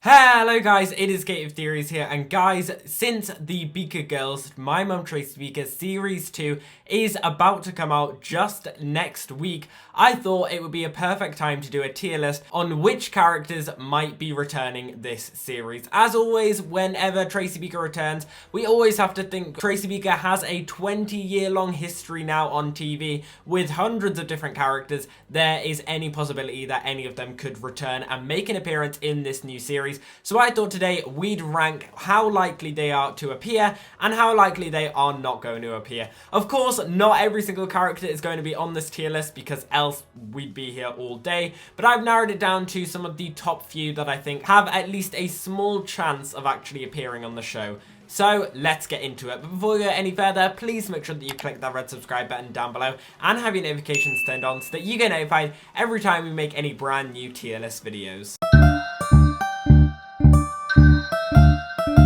Hello guys, it is Gate of Theories here, and guys, since the Beaker Girls, My Mum Tracy Beaker Series 2 is about to come out just next week, I thought it would be a perfect time to do a tier list on which characters might be returning this series. As always, whenever Tracy Beaker returns, we always have to think Tracy Beaker has a 20-year-long history now on TV with hundreds of different characters. There is any possibility that any of them could return and make an appearance in this new series. So I thought today we'd rank how likely they are to appear and how likely they are not going to appear. Of course, not every single character is going to be on this tier list because else we'd be here all day, but I've narrowed it down to some of the top few that I think have at least a small chance of actually appearing on the show. So let's get into it. But before we go any further, please make sure that you click that red subscribe button down below and have your notifications turned on so that you get notified every time we make any brand new tier list videos.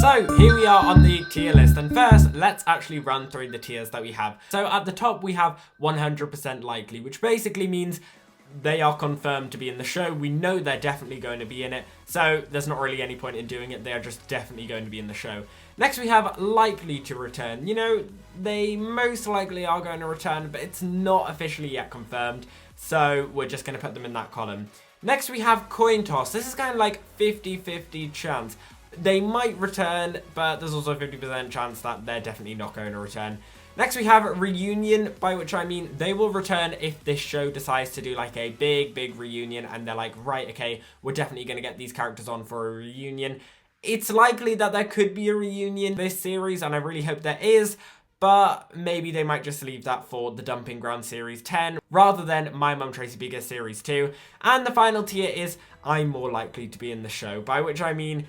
So here we are on the tier list, and first let's actually run through the tiers that we have. So at the top we have 100% likely, which basically means they are confirmed to be in the show. We know they're definitely going to be in it, so there's not really any point in doing it. They are just definitely going to be in the show. Next we have likely to return. You know, they most likely are going to return, but it's not officially yet confirmed, so we're just going to put them in that column. Next we have coin toss. This is kind of like 50-50 chance. They might return, but there's also a 50% chance that they're definitely not going to return. Next we have reunion, by which I mean they will return if this show decides to do like a big reunion and they're like, right, okay, we're definitely going to get these characters on for a reunion. It's likely that there could be a reunion this series, and I really hope there is, but maybe they might just leave that for the Dumping Ground Series 10 rather than My Mum Tracy Beaker Series 2. And the final tier is I'm more likely to be in the show, by which I mean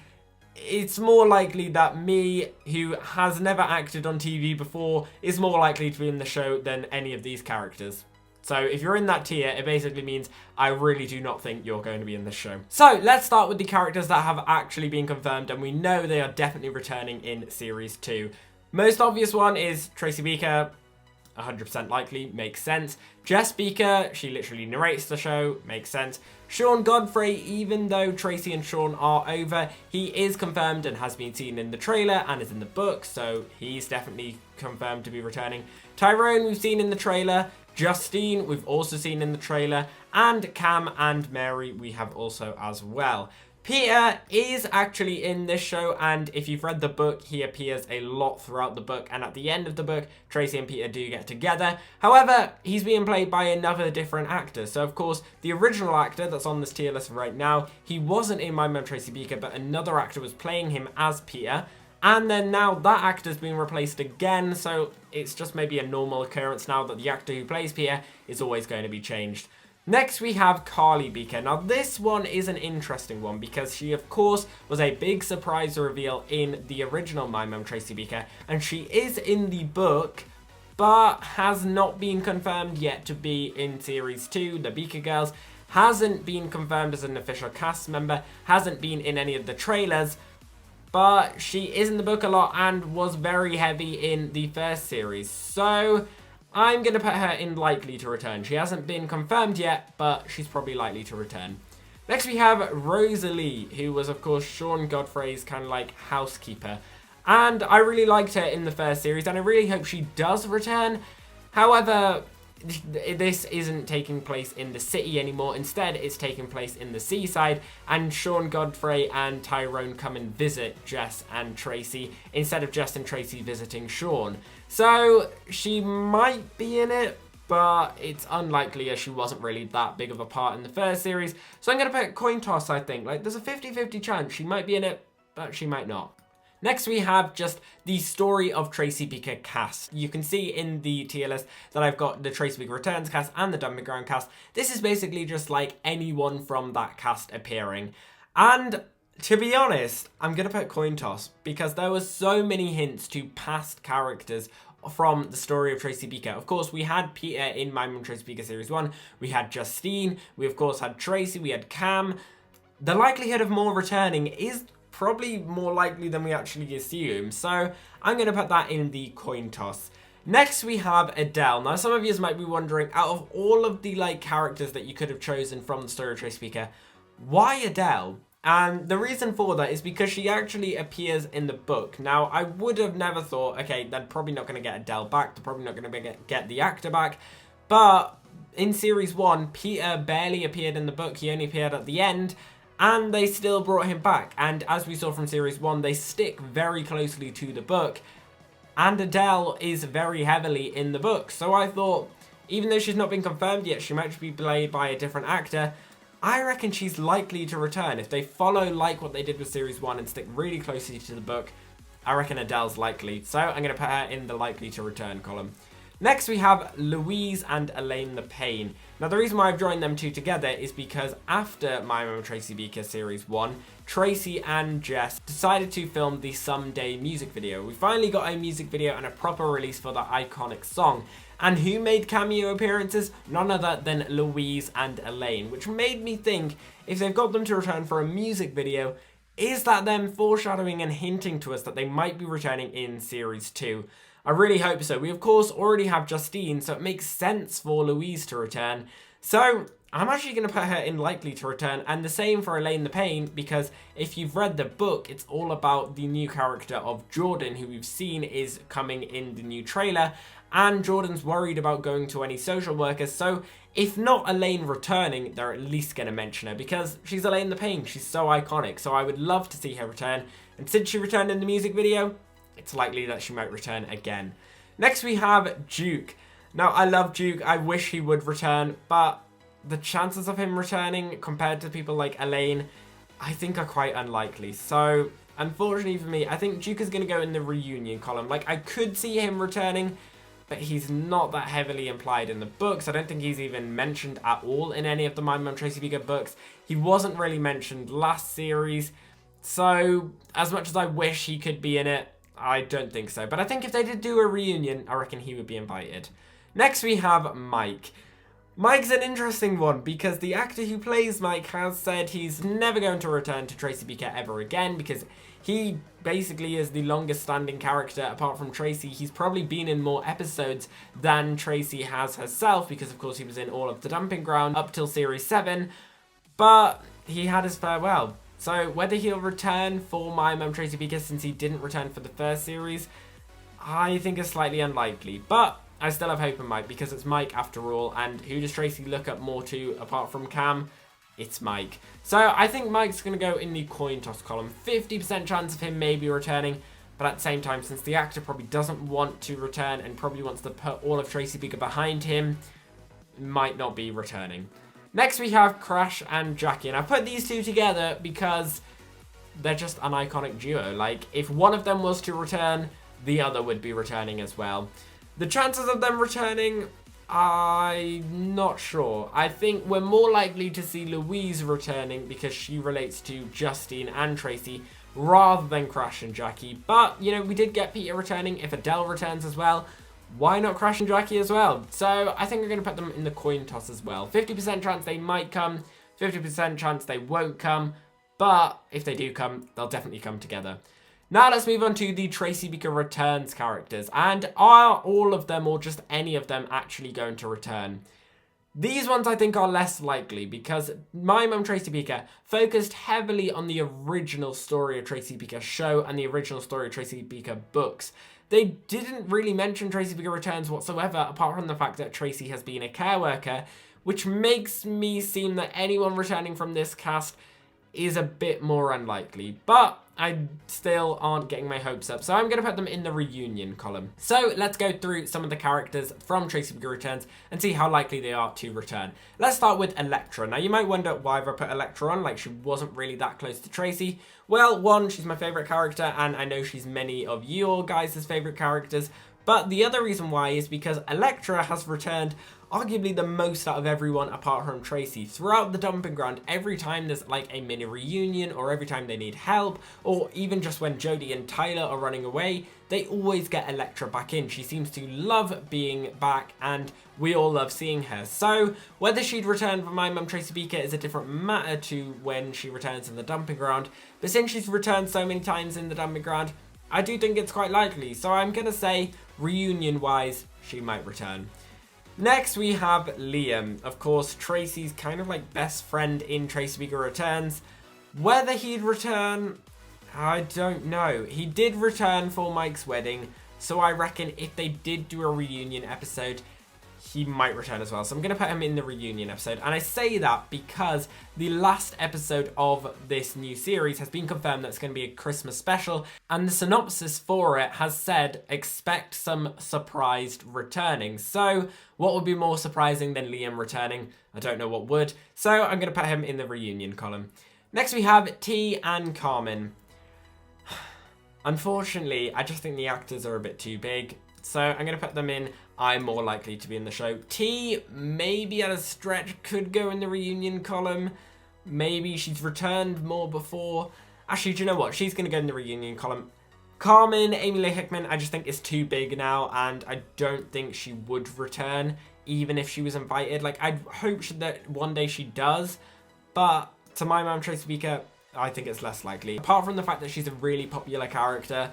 it's more likely that me, who has never acted on TV before, is more likely to be in the show than any of these characters. So if you're in that tier, it basically means I really do not think you're going to be in this show. So let's start with the characters that have actually been confirmed, and we know they are definitely returning in Series 2. Most obvious one is Tracy Beaker. 100% likely, makes sense. Jess Beaker, she literally narrates the show, makes sense. Sean Godfrey, even though Tracy and Sean are over, he is confirmed and has been seen in the trailer and is in the book, so he's definitely confirmed to be returning. Tyrone, we've seen in the trailer. Justine, we've also seen in the trailer. And Cam and Mary, we have also as well. Peter is actually in this show, and if you've read the book, he appears a lot throughout the book, and at the end of the book, Tracy and Peter do get together. However, he's being played by another different actor. So, of course, the original actor that's on this tier list right now, he wasn't in My Mum Tracy Beaker, but another actor was playing him as Peter. And then now that actor's been replaced again, so it's just maybe a normal occurrence now that the actor who plays Peter is always going to be changed. Next we have Carly Beaker. Now this one is an interesting one because she of course was a big surprise reveal in the original My Mum Tracy Beaker, and she is in the book but has not been confirmed yet to be in Series 2. The Beaker Girls hasn't been confirmed as an official cast member, hasn't been in any of the trailers, but she is in the book a lot and was very heavy in the first series. So I'm going to put her in likely to return. She hasn't been confirmed yet, but she's probably likely to return. Next we have Rosalie, who was of course Sean Godfrey's kind of like housekeeper. And I really liked her in the first series, and I really hope she does return. However, this isn't taking place in the city anymore. Instead, it's taking place in the seaside, and Sean Godfrey and Tyrone come and visit Jess and Tracy instead of Jess and Tracy visiting Sean. So she might be in it, but it's unlikely as she wasn't really that big of a part in the first series. So I'm going to put coin toss, I think. Like, there's a 50-50 chance she might be in it, but she might not. Next we have just the story of Tracy Beaker cast. You can see in the tier list that I've got the Tracy Beaker Returns cast and the Dumping Ground cast. This is basically just like anyone from that cast appearing. And to be honest, I'm going to put coin toss because there were so many hints to past characters from the story of Tracy Beaker. Of course, we had Peter in My Mum Tracy Beaker Series 1. We had Justine. We, of course, had Tracy. We had Cam. The likelihood of more returning is probably more likely than we actually assume. So I'm going to put that in the coin toss. Next, we have Adele. Now, some of you might be wondering, out of all of the characters that you could have chosen from the story of Tracy Beaker, why Adele? And the reason for that is because she actually appears in the book. Now, I would have never thought, okay, they're probably not going to get Adele back. They're probably not going to get the actor back. But in Series 1, Peter barely appeared in the book. He only appeared at the end. And they still brought him back. And as we saw from Series 1, they stick very closely to the book. And Adele is very heavily in the book. So I thought, even though she's not been confirmed yet, she might be played by a different actor. I reckon she's likely to return. If they follow like what they did with Series 1 and stick really closely to the book, I reckon Adele's likely. So I'm going to put her in the likely to return column. Next we have Louise and Elaine the Pain. Now the reason why I've joined them two together is because after My Mum and Tracy Beaker Series 1, Tracy and Jess decided to film the Someday music video. We finally got a music video and a proper release for the iconic song. And who made cameo appearances? None other than Louise and Elaine, which made me think, if they've got them to return for a music video, is that them foreshadowing and hinting to us that they might be returning in Series 2? I really hope so. We of course already have Justine, so it makes sense for Louise to return. So I'm actually going to put her in likely to return, and the same for Elaine the Pain, because if you've read the book, it's all about the new character of Jordan, who we've seen is coming in the new trailer, and Jordan's worried about going to any social workers, so if not Elaine returning, they're at least going to mention her, because she's Elaine the Pain, she's so iconic, so I would love to see her return, and since she returned in the music video, it's likely that she might return again. Next we have Duke. Now I love Duke, I wish he would return, but the chances of him returning compared to people like Elaine, I think are quite unlikely. So unfortunately for me, I think Duke is going to go in the reunion column. Like, I could see him returning, but he's not that heavily implied in the books. I don't think he's even mentioned at all in any of the My Mum Tracy Beaker books. He wasn't really mentioned last series. So as much as I wish he could be in it, I don't think so. But I think if they did do a reunion, I reckon he would be invited. Next we have Mike. Mike's an interesting one because the actor who plays Mike has said he's never going to return to Tracy Beaker ever again because he basically is the longest standing character apart from Tracy. He's probably been in more episodes than Tracy has herself because of course he was in all of the Dumping Ground up till Series 7, but he had his farewell. So whether he'll return for My Mum Tracy Beaker since he didn't return for the first series, I think is slightly unlikely, but I still have hope in Mike because it's Mike after all, and who does Tracy look up more to apart from Cam? It's Mike. So I think Mike's going to go in the coin toss column. 50% chance of him maybe returning, but at the same time, since the actor probably doesn't want to return and probably wants to put all of Tracy Beaker behind him, might not be returning. Next we have Crash and Jackie, and I put these two together because they're just an iconic duo. Like, if one of them was to return, the other would be returning as well. The chances of them returning, I'm not sure. I think we're more likely to see Louise returning because she relates to Justine and Tracy rather than Crash and Jackie. But, you know, we did get Peter returning. If Adele returns as well, why not Crash and Jackie as well? So I think we're going to put them in the coin toss as well. 50% chance they might come, 50% chance they won't come. But if they do come, they'll definitely come together. Now let's move on to the Tracy Beaker Returns characters. And are all of them or just any of them actually going to return? These ones I think are less likely because My Mum Tracy Beaker focused heavily on the original story of Tracy Beaker show and the original story of Tracy Beaker books. They didn't really mention Tracy Beaker Returns whatsoever apart from the fact that Tracy has been a care worker, which makes me seem that anyone returning from this cast is a bit more unlikely. But I still aren't getting my hopes up, so I'm going to put them in the reunion column. So let's go through some of the characters from Tracy Beaker Returns and see how likely they are to return. Let's start with Elektra. Now you might wonder why I put Elektra on, like she wasn't really that close to Tracy. Well, one, she's my favourite character and I know she's many of your guys' favourite characters, but the other reason why is because Elektra has returned arguably the most out of everyone apart from Tracy. Throughout the Dumping Ground, every time there's like a mini reunion or every time they need help or even just when Jodie and Tyler are running away, they always get Elektra back in. She seems to love being back and we all love seeing her. So whether she'd return for My Mum Tracy Beaker is a different matter to when she returns in the Dumping Ground, but since she's returned so many times in the Dumping Ground, I do think it's quite likely. So I'm going to say reunion wise, she might return. Next we have Liam, of course Tracy's kind of like best friend in Tracy Beaker Returns. Whether he'd return, I don't know. He did return for Mike's wedding, so I reckon if they did do a reunion episode, he might return as well. So I'm going to put him in the reunion episode. And I say that because the last episode of this new series has been confirmed that it's going to be a Christmas special. And the synopsis for it has said, expect some surprised returning. So what would be more surprising than Liam returning? I don't know what would. So I'm going to put him in the reunion column. Next we have T and Carmen. Unfortunately, I just think the actors are a bit too big. So I'm going to put them in I'm more likely to be in the show. T, maybe at a stretch, could go in the reunion column. Maybe she's returned more before. Actually, do you know what? She's going to go in the reunion column. Carmen, Amy Lee Hickman, I just think is too big now, and I don't think she would return, even if she was invited. Like, I hope that one day she does, but to my mum, Tracy Beaker, I think it's less likely. Apart from the fact that she's a really popular character,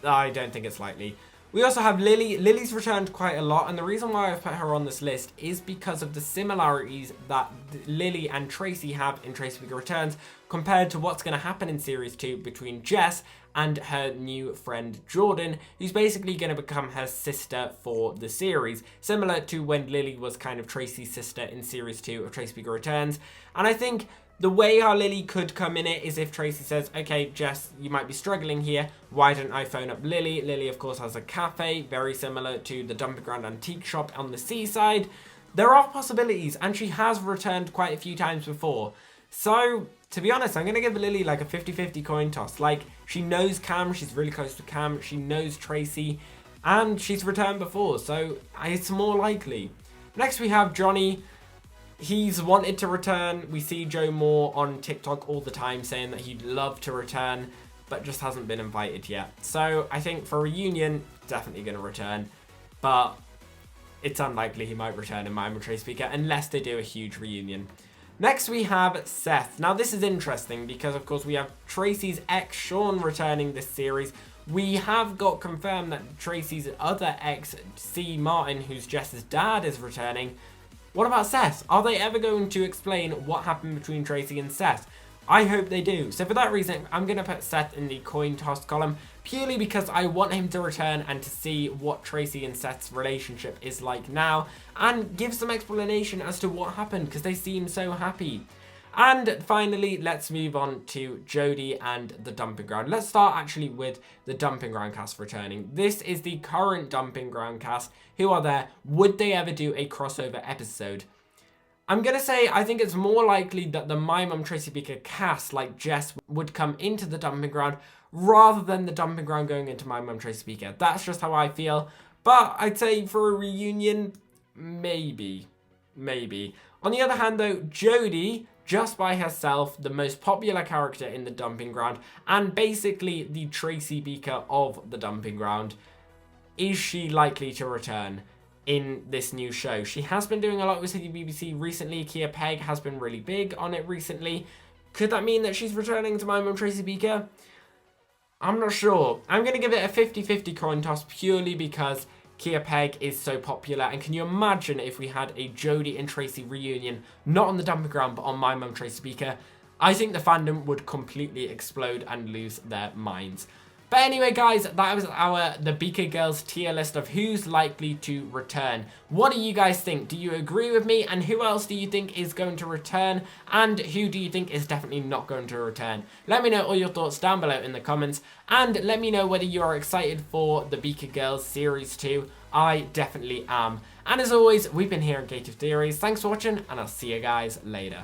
I don't think it's likely. We also have Lily. Lily's returned quite a lot, and the reason why I've put her on this list is because of the similarities that Lily and Tracy have in Tracy Beaker Returns compared to what's going to happen in Series 2 between Jess and her new friend Jordan, who's basically going to become her sister for the series, similar to when Lily was kind of Tracy's sister in Series 2 of Tracy Beaker Returns. And I think the way how Lily could come in it is if Tracy says, okay, Jess, you might be struggling here. Why don't I phone up Lily? Lily, of course, has a cafe, very similar to the Dumping Ground Antique Shop on the seaside. There are possibilities, and she has returned quite a few times before. So, to be honest, I'm going to give Lily like a 50-50 coin toss. Like, she knows Cam, she's really close to Cam, she knows Tracy, and she's returned before, so it's more likely. Next, we have Johnny. He's wanted to return. We see Joe Moore on TikTok all the time saying that he'd love to return, but just hasn't been invited yet. So I think for a reunion, definitely going to return, but it's unlikely he might return in My Mum Tracy Beaker unless they do a huge reunion. Next we have Seth. Now this is interesting because of course we have Tracy's ex Sean returning this series. We have got confirmed that Tracy's other ex, C. Martin, who's Jess's dad, is returning. What about Seth? Are they ever going to explain what happened between Tracy and Seth? I hope they do. So for that reason, I'm going to put Seth in the coin toss column, purely because I want him to return and to see what Tracy and Seth's relationship is like now, and give some explanation as to what happened, because they seem so happy. And finally, let's move on to Jodie and the Dumping Ground. Let's start actually with the Dumping Ground cast returning. This is the current Dumping Ground cast who are there. Would they ever do a crossover episode? I'm going to say I think it's more likely that the My Mum Tracy Beaker cast, like Jess, would come into the Dumping Ground rather than the Dumping Ground going into My Mum Tracy Beaker. That's just how I feel. But I'd say for a reunion, maybe. On the other hand though, Jodie, just by herself, the most popular character in the Dumping Ground, and basically the Tracy Beaker of the Dumping Ground, is she likely to return in this new show? She has been doing a lot with City BBC recently. Kia Pegg has been really big on it recently. Could that mean that she's returning to My Mum Tracy Beaker? I'm not sure. I'm going to give it a 50-50 coin toss purely because Kia Pegg is so popular, and can you imagine if we had a Jodie and Tracy reunion, not on the Dumping Ground, but on My Mum Tracy Beaker? I think the fandom would completely explode and lose their minds. But anyway, guys, that was the Beaker Girls tier list of who's likely to return. What do you guys think? Do you agree with me? And who else do you think is going to return? And who do you think is definitely not going to return? Let me know all your thoughts down below in the comments. And let me know whether you are excited for the Beaker Girls Series 2. I definitely am. And as always, we've been here on Gate of Theories. Thanks for watching, and I'll see you guys later.